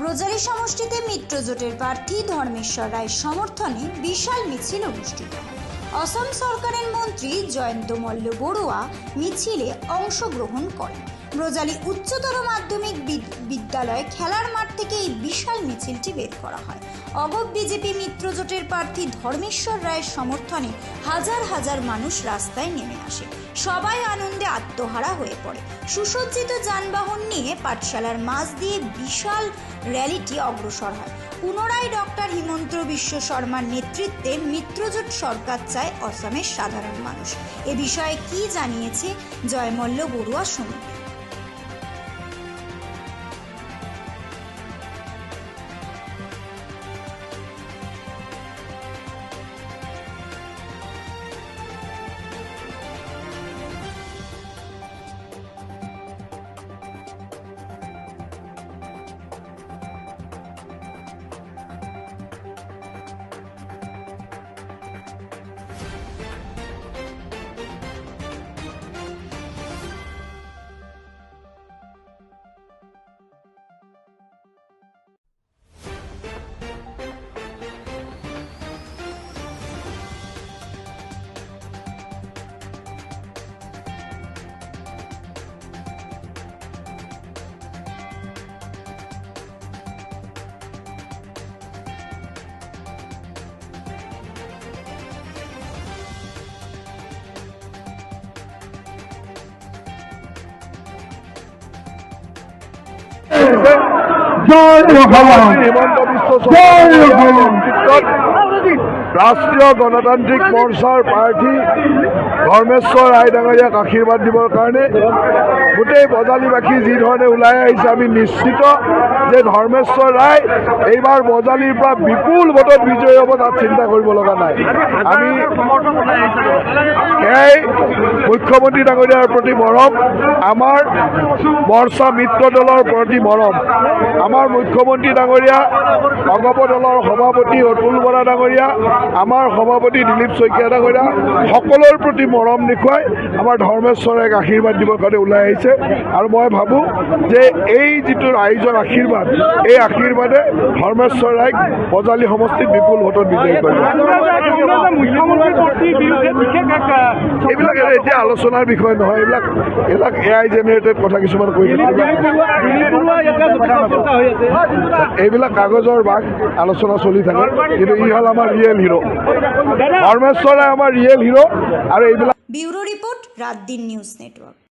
ব্রজালি সমষ্টিতে মিত্রজোটের প্রার্থী ধর্মেশ্বর রায়ের সমর্থনে বিশাল মিছিল অনুষ্ঠিত হয়। অসম সরকারের মন্ত্রী জয়ন্ত মল্ল বড়ুয়া মিছিলে অংশগ্রহণ করেন। ব্রজালি উচ্চতর মাধ্যমিক বিদ্যালয় খেলার মাঠ থেকে এই বিশাল মিছিলটি বের করা হয়। অগপ বিজেপি মিত্রজোটের প্রার্থী ধর্মেশ্বর রায়ের সমর্থনে হাজার হাজার মানুষ রাস্তায় নেমে আসে। সবাই আনন্দে আত্মহারা হয়ে পড়ে। সুসজ্জিত যানবাহন নিয়ে পাঠশালার মাঝ দিয়ে বিশাল র্যালিটি অগ্রসর হয়। পুনরায় ডক্টর হিমন্ত বিশ্ব শর্মার নেতৃত্বে মিত্রজোট সরকার চায় অসমের সাধারণ মানুষ। এ বিষয়ে কি জানিয়েছে জয়মল্ল বড়ুয়া শুনুন। राष्ट्रीय गणतांत्रिक मोर्चार प्रार्थी धर्मेश्वर राय डांगरियाक आशीर्वाद दिबर कारणे गोटे बजालीबासी जी धरणे ओলাই आहिছে आमी निश्चित जे धर्मेश्वर राय এইবাৰ बजालीर পৰা विपुल भोटत विजयी হ'ব तात चिंता करिब লগা নাই। आमी এই मुख्यमंत्री डांगरियार प्रति मरम, आमार मोर्चा मित्र दলৰ प्रति मरम, आमार मुख्यमंत्री डांगरिया अगप दলৰ सभापति अतुल बरा डांगरिया, आमार सभापति दिलीप शइकिया डांगरिया सकलोर प्रति मरम देखुवाई आमार धर्मेश्वरक आशीर्वाद दिबर कारणे ओলাই आहिছে। और मैं भाबो जे এই जितु आयोजन आशीर्वाद এই आशीर्वादे धर्मेश्वर रायक बजाली समष्टित विपुल भोटत विजयी करिব। এইবিলাক এতিয়া আলোচনাৰ বিষয় নহয়, এইবিলাক এআই জেনেৰেটেড কথা কিছুমান কৈ এইবিলাক কাগজৰ বাঘ আলোচনা চলি থাকে, কিন্তু ই হল আমাৰ ৰিয়েল হিৰো। ধৰ্মেশ্বৰ ৰায় আমাৰ ৰিয়েল হিৰো। আৰু এইবিলাক ব্যুৰো ৰিপোৰ্ট, ৰাত দিন নিউজ নেটওয়াৰ্ক।